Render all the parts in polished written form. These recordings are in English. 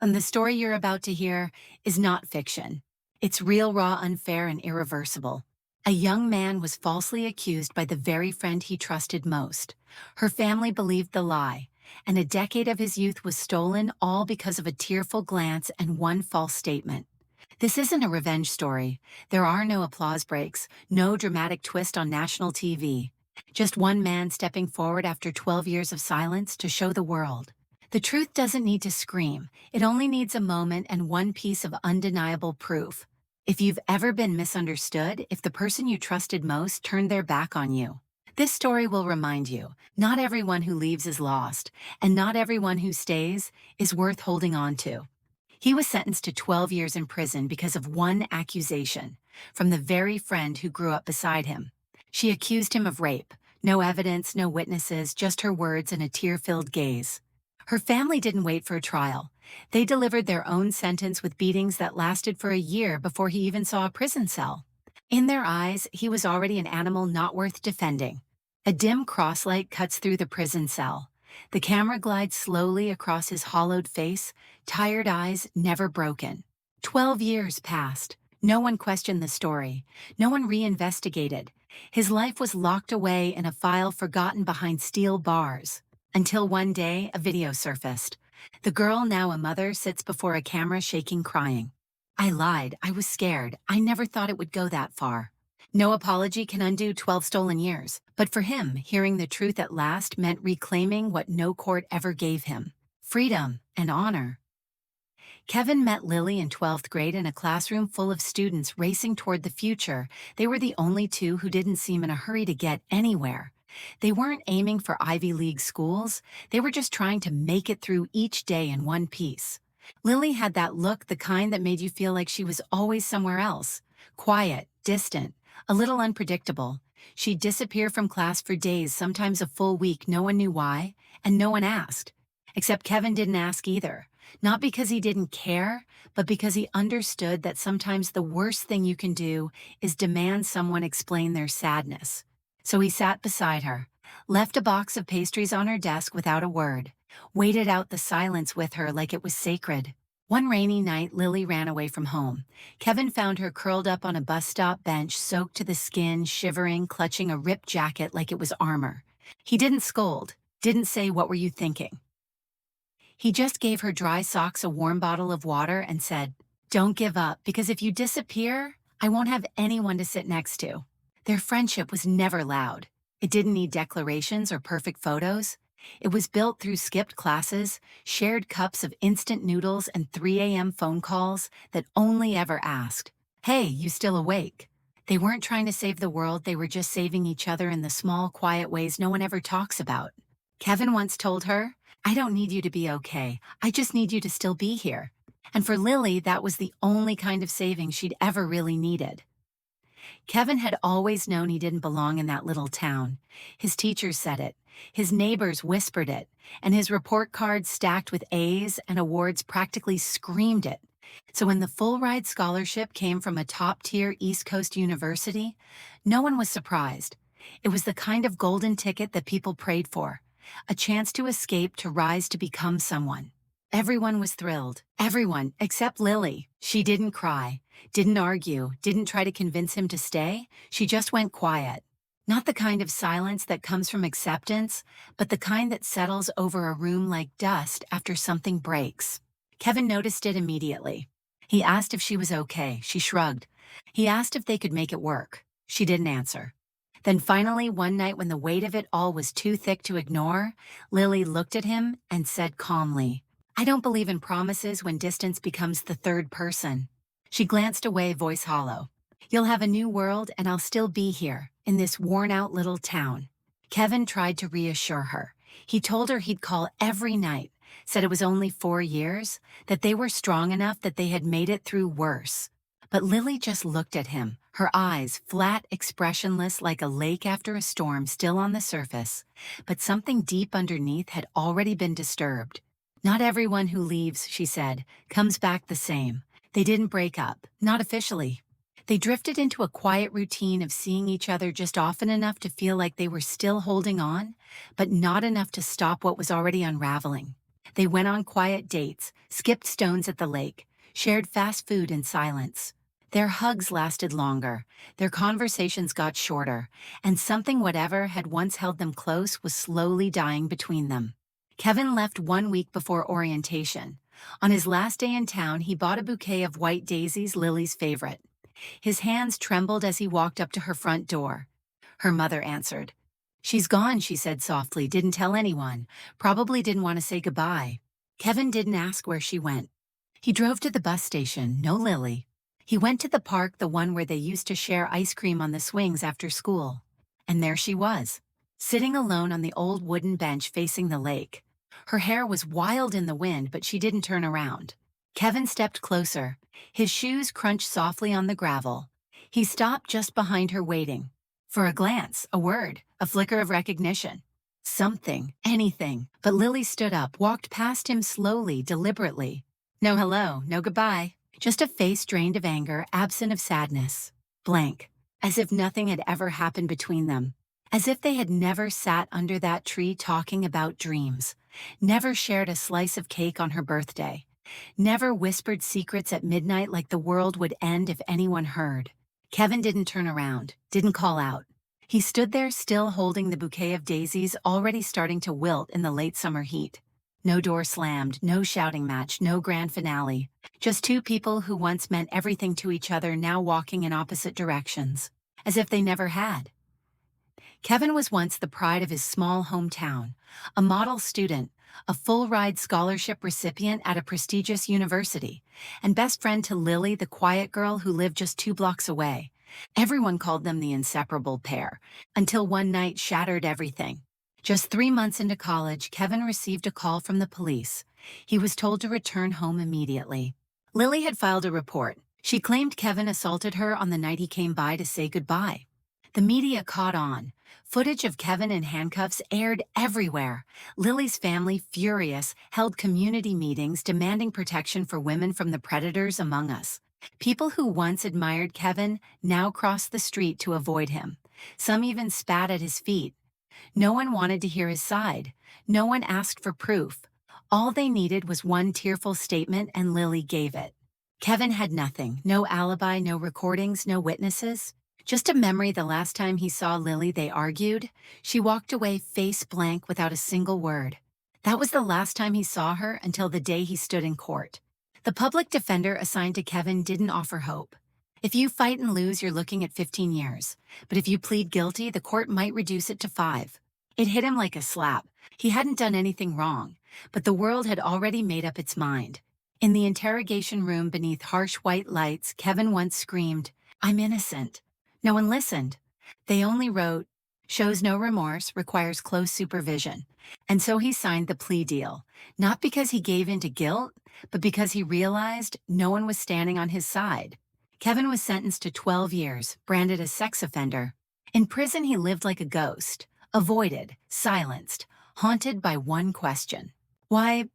And the story you're about to hear is not fiction. It's real, raw, unfair, and irreversible. A young man was falsely accused by the very friend he trusted most. Her family believed the lie, and a decade of his youth was stolen, all because of a tearful glance and one false statement. This isn't a revenge story. There are no applause breaks, no dramatic twist on national TV. Just one man stepping forward after 12 years of silence to show the world. The truth doesn't need to scream. It only needs a moment and one piece of undeniable proof. If you've ever been misunderstood, if the person you trusted most turned their back on you, this story will remind you, not everyone who leaves is lost, and not everyone who stays is worth holding on to. He was sentenced to 12 years in prison because of one accusation, from the very friend who grew up beside him. She accused him of rape. No evidence, no witnesses, just her words and a tear-filled gaze. Her family didn't wait for a trial. They delivered their own sentence with beatings that lasted for a year before he even saw a prison cell. In their eyes, he was already an animal not worth defending. A dim crosslight cuts through the prison cell. The camera glides slowly across his hollowed face, tired eyes never broken. 12 years passed. No one questioned the story. No one reinvestigated. His life was locked away in a file forgotten behind steel bars. Until one day, a video surfaced. The girl, now a mother, sits before a camera shaking, crying. "I lied. I was scared. I never thought it would go that far." No apology can undo 12 stolen years. But for him, hearing the truth at last meant reclaiming what no court ever gave him: freedom and honor. Kevin met Lily in 12th grade in a classroom full of students racing toward the future. They were the only two who didn't seem in a hurry to get anywhere. They weren't aiming for Ivy League schools. They were just trying to make it through each day in one piece. Lily had that look, the kind that made you feel like she was always somewhere else. Quiet, distant, a little unpredictable. She'd disappear from class for days, sometimes a full week. No one knew why, and no one asked. Except Kevin didn't ask either. Not because he didn't care, but because he understood that sometimes the worst thing you can do is demand someone explain their sadness. So he sat beside her, left a box of pastries on her desk without a word, waited out the silence with her like it was sacred. One rainy night, Lily ran away from home. Kevin found her curled up on a bus stop bench, soaked to the skin, shivering, clutching a ripped jacket like it was armor. He didn't scold, didn't say, "What were you thinking?" He just gave her dry socks, a warm bottle of water, and said, "Don't give up, because if you disappear, I won't have anyone to sit next to." Their friendship was never loud. It didn't need declarations or perfect photos. It was built through skipped classes, shared cups of instant noodles, and 3 a.m. phone calls that only ever asked, "Hey, you still awake?" They weren't trying to save the world, they were just saving each other in the small, quiet ways no one ever talks about. Kevin once told her, "I don't need you to be okay. I just need you to still be here." And for Lily, that was the only kind of saving she'd ever really needed. Kevin had always known he didn't belong in that little town. His teachers said it, his neighbors whispered it, and his report cards stacked with A's and awards practically screamed it. So when the full-ride scholarship came from a top-tier East Coast university, no one was surprised. It was the kind of golden ticket that people prayed for, a chance to escape, to rise, to become someone. Everyone was thrilled. Everyone, except Lily. She didn't cry, didn't argue, didn't try to convince him to stay. She just went quiet. Not the kind of silence that comes from acceptance, but the kind that settles over a room like dust after something breaks. Kevin noticed it immediately. He asked if she was okay. She shrugged. He asked if they could make it work. She didn't answer. Then finally, one night when the weight of it all was too thick to ignore, Lily looked at him and said calmly, "I don't believe in promises when distance becomes the third person." She glanced away, voice hollow. "You'll have a new world and I'll still be here, in this worn-out little town." Kevin tried to reassure her. He told her he'd call every night, said it was only 4 years, that they were strong enough, that they had made it through worse. But Lily just looked at him, her eyes flat, expressionless, like a lake after a storm, still on the surface. But something deep underneath had already been disturbed. "Not everyone who leaves," she said, "comes back the same." They didn't break up, not officially. They drifted into a quiet routine of seeing each other just often enough to feel like they were still holding on, but not enough to stop what was already unraveling. They went on quiet dates, skipped stones at the lake, shared fast food in silence. Their hugs lasted longer, their conversations got shorter, and something whatever had once held them close was slowly dying between them. Kevin left 1 week before orientation. On his last day in town, he bought a bouquet of white daisies, Lily's favorite. His hands trembled as he walked up to her front door. Her mother answered. "She's gone," she said softly, "didn't tell anyone. Probably didn't want to say goodbye." Kevin didn't ask where she went. He drove to the bus station, no Lily. He went to the park, the one where they used to share ice cream on the swings after school. And there she was, sitting alone on the old wooden bench facing the lake. Her hair was wild in the wind, but she didn't turn around. Kevin stepped closer. His shoes crunched softly on the gravel. He stopped just behind her, waiting. For a glance, a word, a flicker of recognition. Something, anything. But Lily stood up, walked past him slowly, deliberately. No hello, no goodbye. Just a face drained of anger, absent of sadness. Blank. As if nothing had ever happened between them. As if they had never sat under that tree talking about dreams. Never shared a slice of cake on her birthday. Never whispered secrets at midnight like the world would end if anyone heard. Kevin didn't turn around, didn't call out. He stood there still, holding the bouquet of daisies already starting to wilt in the late summer heat. No door slammed, no shouting match, no grand finale. Just two people who once meant everything to each other, now walking in opposite directions. As if they never had. Kevin was once the pride of his small hometown, a model student, a full-ride scholarship recipient at a prestigious university, and best friend to Lily, the quiet girl who lived just 2 blocks away. Everyone called them the inseparable pair, until one night shattered everything. Just 3 months into college, Kevin received a call from the police. He was told to return home immediately. Lily had filed a report. She claimed Kevin assaulted her on the night he came by to say goodbye. The media caught on. Footage of Kevin in handcuffs aired everywhere. Lily's family, furious, held community meetings demanding protection for women from the predators among us. People who once admired Kevin now crossed the street to avoid him. Some even spat at his feet. No one wanted to hear his side. No one asked for proof. All they needed was one tearful statement, and Lily gave it. Kevin had nothing, no alibi, no recordings, no witnesses. Just a memory. The last time he saw Lily, they argued. She walked away face blank without a single word. That was the last time he saw her until the day he stood in court. The public defender assigned to Kevin didn't offer hope. If you fight and lose, you're looking at 15 years. But if you plead guilty, the court might reduce it to 5. It hit him like a slap. He hadn't done anything wrong, but the world had already made up its mind. In the interrogation room beneath harsh white lights, Kevin once screamed, "I'm innocent." No one listened. They only wrote, "Shows no remorse, requires close supervision." And so he signed the plea deal, not because he gave in to guilt, but because he realized no one was standing on his side. Kevin was sentenced to 12 years, branded a sex offender. In prison, he lived like a ghost, avoided, silenced, haunted by one question. Why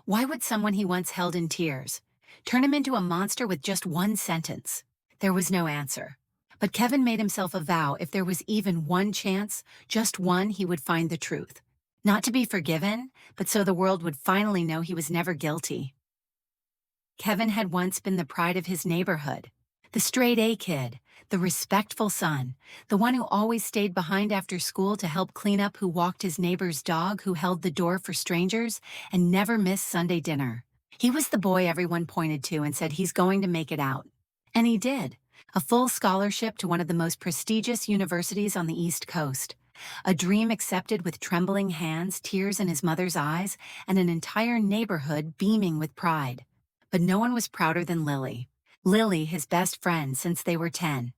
would someone he once held in tears turn him into a monster with just one sentence? There was no answer. But Kevin made himself a vow: if there was even one chance, just one, he would find the truth. Not to be forgiven, but so the world would finally know he was never guilty. Kevin had once been the pride of his neighborhood. The straight-A kid, the respectful son, the one who always stayed behind after school to help clean up, who walked his neighbor's dog, who held the door for strangers, and never missed Sunday dinner. He was the boy everyone pointed to and said he's going to make it out. And he did. A full scholarship to one of the most prestigious universities on the East Coast. A dream accepted with trembling hands, tears in his mother's eyes, and an entire neighborhood beaming with pride. But no one was prouder than Lily. Lily, his best friend since they were 10.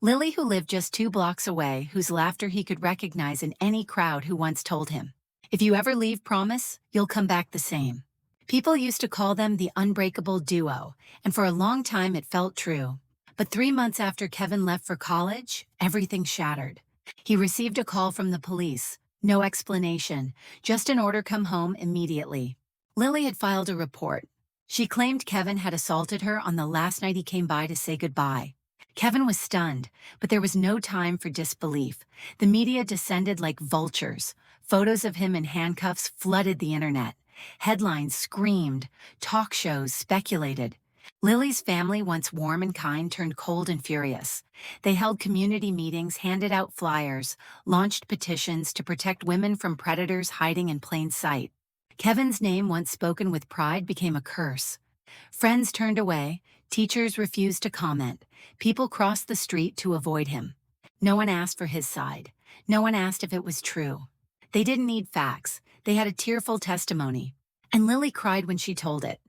Lily, who lived just 2 blocks away, whose laughter he could recognize in any crowd, who once told him, "If you ever leave, promise, you'll come back the same." People used to call them the unbreakable duo, and for a long time it felt true. But 3 months after Kevin left for college, everything shattered. He received a call from the police. No explanation, just an order: come home immediately. Lily had filed a report. She claimed Kevin had assaulted her on the last night he came by to say goodbye. Kevin was stunned, but there was no time for disbelief. The media descended like vultures. Photos of him in handcuffs flooded the internet. Headlines screamed, talk shows speculated. Lily's family, once warm and kind, turned cold and furious. They held community meetings, handed out flyers, launched petitions to protect women from predators hiding in plain sight. Kevin's name, once spoken with pride, became a curse. Friends turned away, teachers refused to comment, people crossed the street to avoid him. No one asked for his side. No one asked if it was true. They didn't need facts, they had a tearful testimony. And Lily cried when she told it.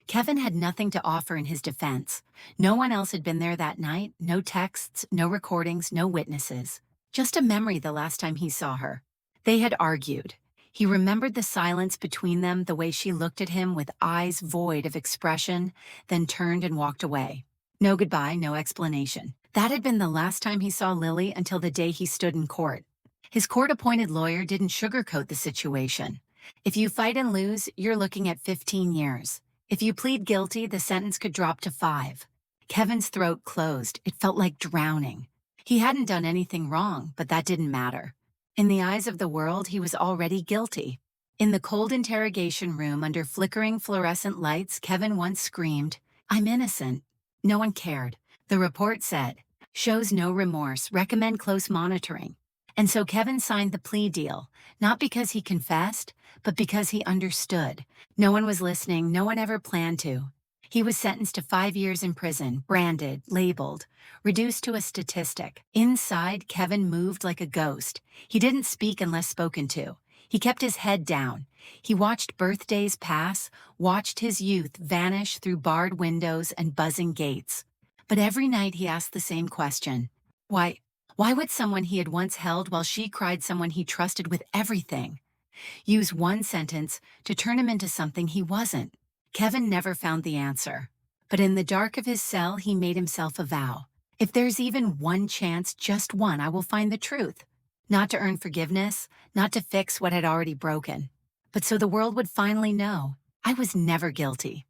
Kevin had nothing to offer in his defense. No one else had been there that night, no texts, no recordings, no witnesses. Just a memory the last time he saw her. They had argued. He remembered the silence between them, the way she looked at him with eyes void of expression, then turned and walked away. No goodbye, no explanation. That had been the last time he saw Lily until the day he stood in court. His court-appointed lawyer didn't sugarcoat the situation. If you fight and lose, you're looking at 15 years. If you plead guilty, the sentence could drop to 5. Kevin's throat closed. It felt like drowning. He hadn't done anything wrong, but that didn't matter. In the eyes of the world, he was already guilty. In the cold interrogation room under flickering fluorescent lights, Kevin once screamed, "I'm innocent." No one cared. The report said, "Shows no remorse, recommend close monitoring." And so Kevin signed the plea deal, not because he confessed, but because he understood. No one was listening, no one ever planned to. He was sentenced to 5 years in prison, branded, labeled, reduced to a statistic. Inside, Kevin moved like a ghost. He didn't speak unless spoken to. He kept his head down. He watched birthdays pass, watched his youth vanish through barred windows and buzzing gates. But every night he asked the same question. Why would someone he had once held while she cried, someone he trusted with everything, use one sentence to turn him into something he wasn't? Kevin never found the answer. But in the dark of his cell, he made himself a vow. If there's even one chance, just one, I will find the truth. Not to earn forgiveness, not to fix what had already broken, but so the world would finally know I was never guilty.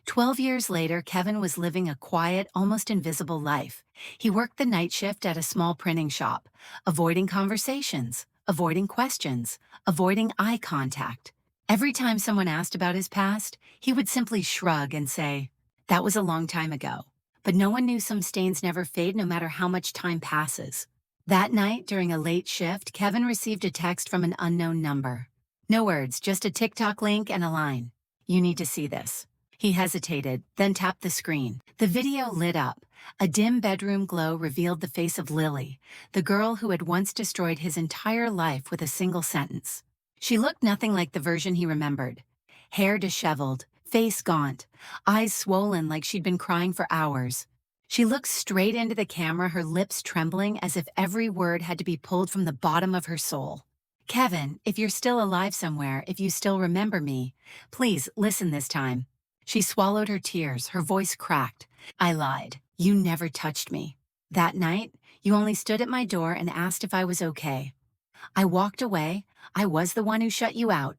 12 years later, Kevin was living a quiet, almost invisible life. He worked the night shift at a small printing shop, avoiding conversations, avoiding questions, avoiding eye contact. Every time someone asked about his past, he would simply shrug and say, "That was a long time ago." But no one knew some stains never fade no matter how much time passes. That night, during a late shift, Kevin received a text from an unknown number. No words, just a TikTok link and a line. "You need to see this." He hesitated, then tapped the screen. The video lit up. A dim bedroom glow revealed the face of Lily, the girl who had once destroyed his entire life with a single sentence. She looked nothing like the version he remembered. Hair disheveled, face gaunt, eyes swollen like she'd been crying for hours. She looked straight into the camera, her lips trembling as if every word had to be pulled from the bottom of her soul. "Kevin, if you're still alive somewhere, if you still remember me, please listen this time." She swallowed her tears, her voice cracked. "I lied. You never touched me. That night, you only stood at my door and asked if I was okay. I walked away. I was the one who shut you out."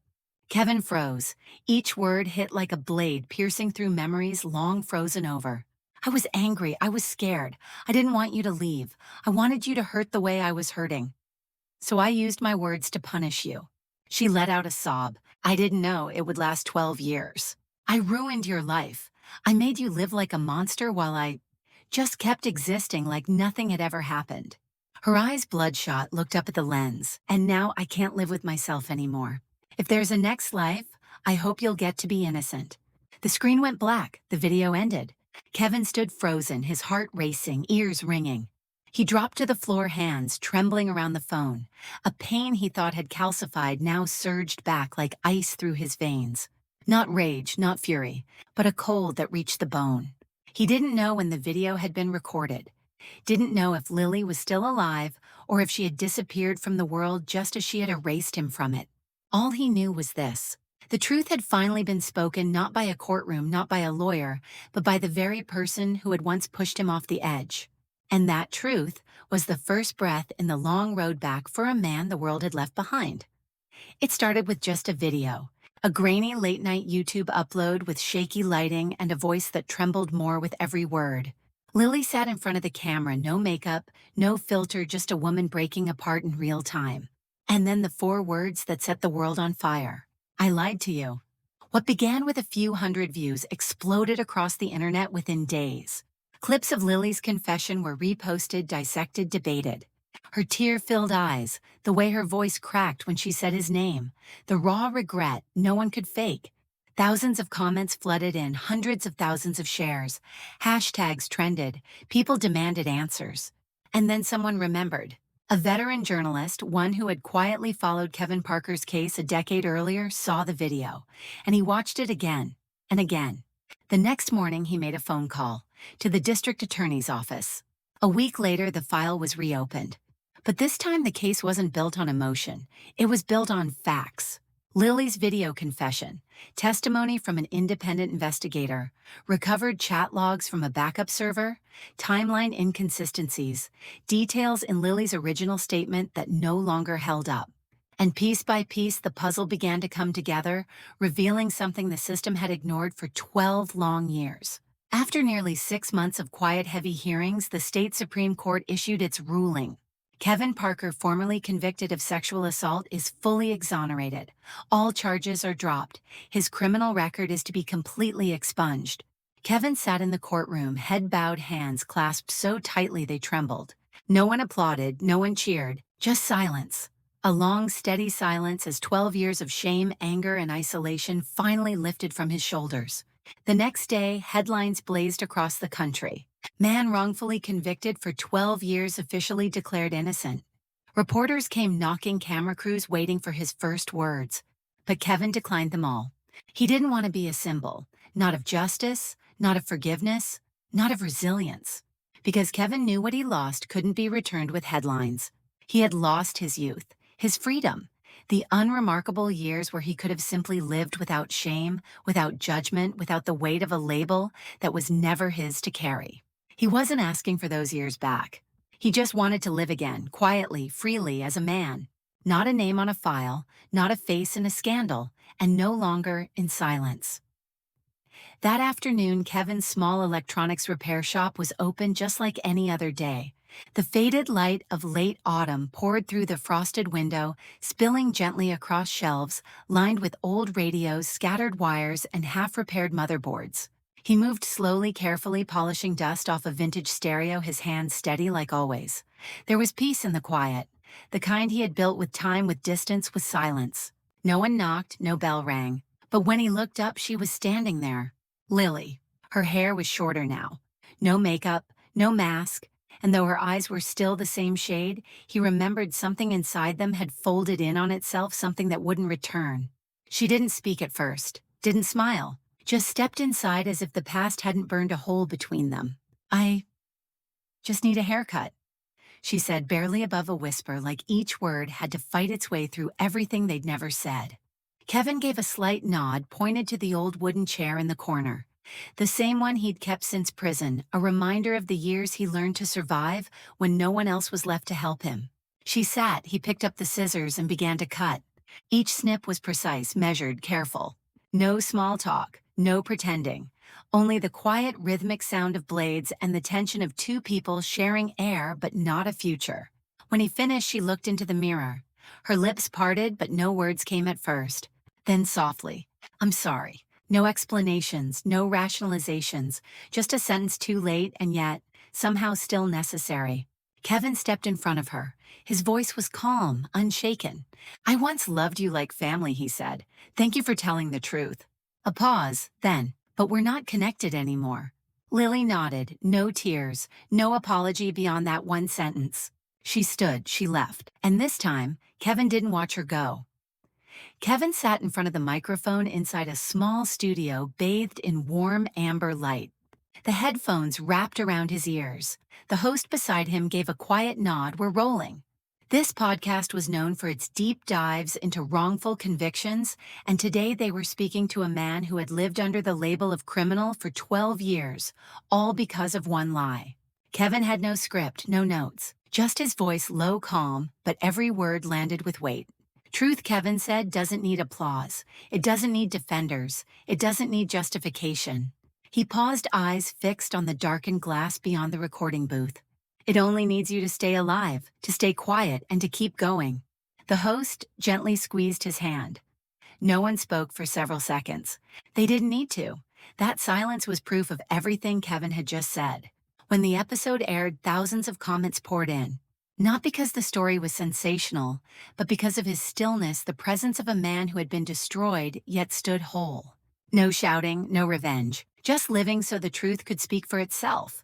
Kevin froze. Each word hit like a blade, piercing through memories long frozen over. "I was angry. I was scared. I didn't want you to leave. I wanted you to hurt the way I was hurting. So I used my words to punish you." She let out a sob. "I didn't know it would last 12 years. I ruined your life. I made you live like a monster while I just kept existing like nothing had ever happened." Her eyes bloodshot looked up at the lens. "And now I can't live with myself anymore. If there's a next life, I hope you'll get to be innocent." The screen went black. The video ended. Kevin stood frozen, his heart racing, ears ringing. He dropped to the floor, hands trembling around the phone. A pain he thought had calcified now surged back like ice through his veins. Not rage, not fury, but a cold that reached the bone. He didn't know when the video had been recorded. Didn't know if Lily was still alive or if she had disappeared from the world just as she had erased him from it. All he knew was this. The truth had finally been spoken, not by a courtroom, not by a lawyer, but by the very person who had once pushed him off the edge. And that truth was the first breath in the long road back for a man the world had left behind. It started with just a video. A grainy late-night YouTube upload with shaky lighting and a voice that trembled more with every word. Lily sat in front of the camera, no makeup, no filter, just a woman breaking apart in real time. And then the 4 words that set the world on fire. I lied to you. What began with a few hundred views exploded across the internet within days. Clips of Lily's confession were reposted, dissected, debated. Her tear-filled eyes, the way her voice cracked when she said his name, the raw regret no one could fake. Thousands of comments flooded in, hundreds of thousands of shares. Hashtags trended, people demanded answers. And then someone remembered. A veteran journalist, one who had quietly followed Kevin Parker's case a decade earlier, saw the video, and he watched it again and again. The next morning, he made a phone call to the district attorney's office. A week later, the file was reopened. But this time, the case wasn't built on emotion. It was built on facts. Lily's video confession, testimony from an independent investigator, recovered chat logs from a backup server, timeline inconsistencies, details in Lily's original statement that no longer held up. And piece by piece, the puzzle began to come together, revealing something the system had ignored for 12 long years. After nearly 6 months of quiet, heavy hearings, the state Supreme Court issued its ruling. Kevin Parker, formerly convicted of sexual assault, is fully exonerated. All charges are dropped. His criminal record is to be completely expunged. Kevin sat in the courtroom, head bowed, hands clasped so tightly they trembled. No one applauded, no one cheered, just silence. A long, steady silence as 12 years of shame, anger, and isolation finally lifted from his shoulders. The next day, headlines blazed across the country. Man wrongfully convicted for 12 years officially declared innocent. Reporters came knocking, camera crews waiting for his first words. But Kevin declined them all. He didn't want to be a symbol, not of justice, not of forgiveness, not of resilience. Because Kevin knew what he lost couldn't be returned with headlines. He had lost his youth, his freedom, the unremarkable years where he could have simply lived without shame, without judgment, without the weight of a label that was never his to carry. He wasn't asking for those years back. He just wanted to live again, quietly, freely, as a man. Not a name on a file, not a face in a scandal, and no longer in silence. That afternoon, Kevin's small electronics repair shop was open just like any other day. The faded light of late autumn poured through the frosted window, spilling gently across shelves, lined with old radios, scattered wires, and half-repaired motherboards. He moved slowly, carefully, polishing dust off a vintage stereo, his hands steady like always. There was peace in the quiet, the kind he had built with time, with distance, with silence. No one knocked, no bell rang. But when he looked up, she was standing there. Lily. Her hair was shorter now. No makeup, no mask, and though her eyes were still the same shade, he remembered something inside them had folded in on itself, something that wouldn't return. She didn't speak at first, didn't smile, just stepped inside as if the past hadn't burned a hole between them. I just need a haircut, she said, barely above a whisper, like each word had to fight its way through everything they'd never said. Kevin gave a slight nod, pointed to the old wooden chair in the corner. The same one he'd kept since prison, a reminder of the years he learned to survive when no one else was left to help him. She sat, he picked up the scissors and began to cut. Each snip was precise, measured, careful. No small talk, no pretending. Only the quiet, rhythmic sound of blades and the tension of two people sharing air but not a future. When he finished, she looked into the mirror. Her lips parted, but no words came at first. Then softly, "I'm sorry." No explanations, no rationalizations, just a sentence too late and yet, somehow still necessary. Kevin stepped in front of her. His voice was calm, unshaken. "I once loved you like family," he said. "Thank you for telling the truth." A pause, then, "But we're not connected anymore." Lily nodded, no tears, no apology beyond that one sentence. She stood, she left, and this time, Kevin didn't watch her go. Kevin sat in front of the microphone inside a small studio bathed in warm amber light. The headphones wrapped around his ears. The host beside him gave a quiet nod. "We're rolling." This podcast was known for its deep dives into wrongful convictions, and today they were speaking to a man who had lived under the label of criminal for 12 years, all because of one lie. Kevin had no script, no notes, just his voice, low, calm, but every word landed with weight. Truth, Kevin said, doesn't need applause. It doesn't need defenders. It doesn't need justification. He paused, eyes fixed on the darkened glass beyond the recording booth. It only needs you to stay alive, to stay quiet, and to keep going. The host gently squeezed his hand. No one spoke for several seconds. They didn't need to. That silence was proof of everything Kevin had just said. When the episode aired, thousands of comments poured in. Not because the story was sensational, but because of his stillness, the presence of a man who had been destroyed yet stood whole. No shouting, no revenge, just living so the truth could speak for itself.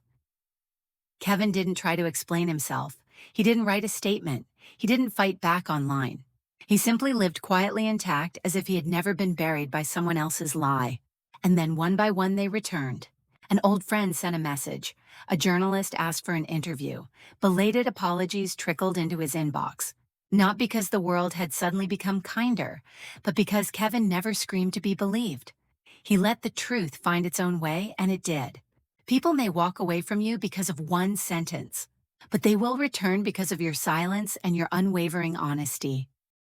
Kevin didn't try to explain himself. He didn't write a statement. He didn't fight back online. He simply lived quietly intact as if he had never been buried by someone else's lie. And then one by one they returned. An old friend sent a message. A journalist asked for an interview. Belated apologies trickled into his inbox. Not because the world had suddenly become kinder, but because Kevin never screamed to be believed. He let the truth find its own way, and it did. People may walk away from you because of one sentence, but they will return because of your silence and your unwavering honesty.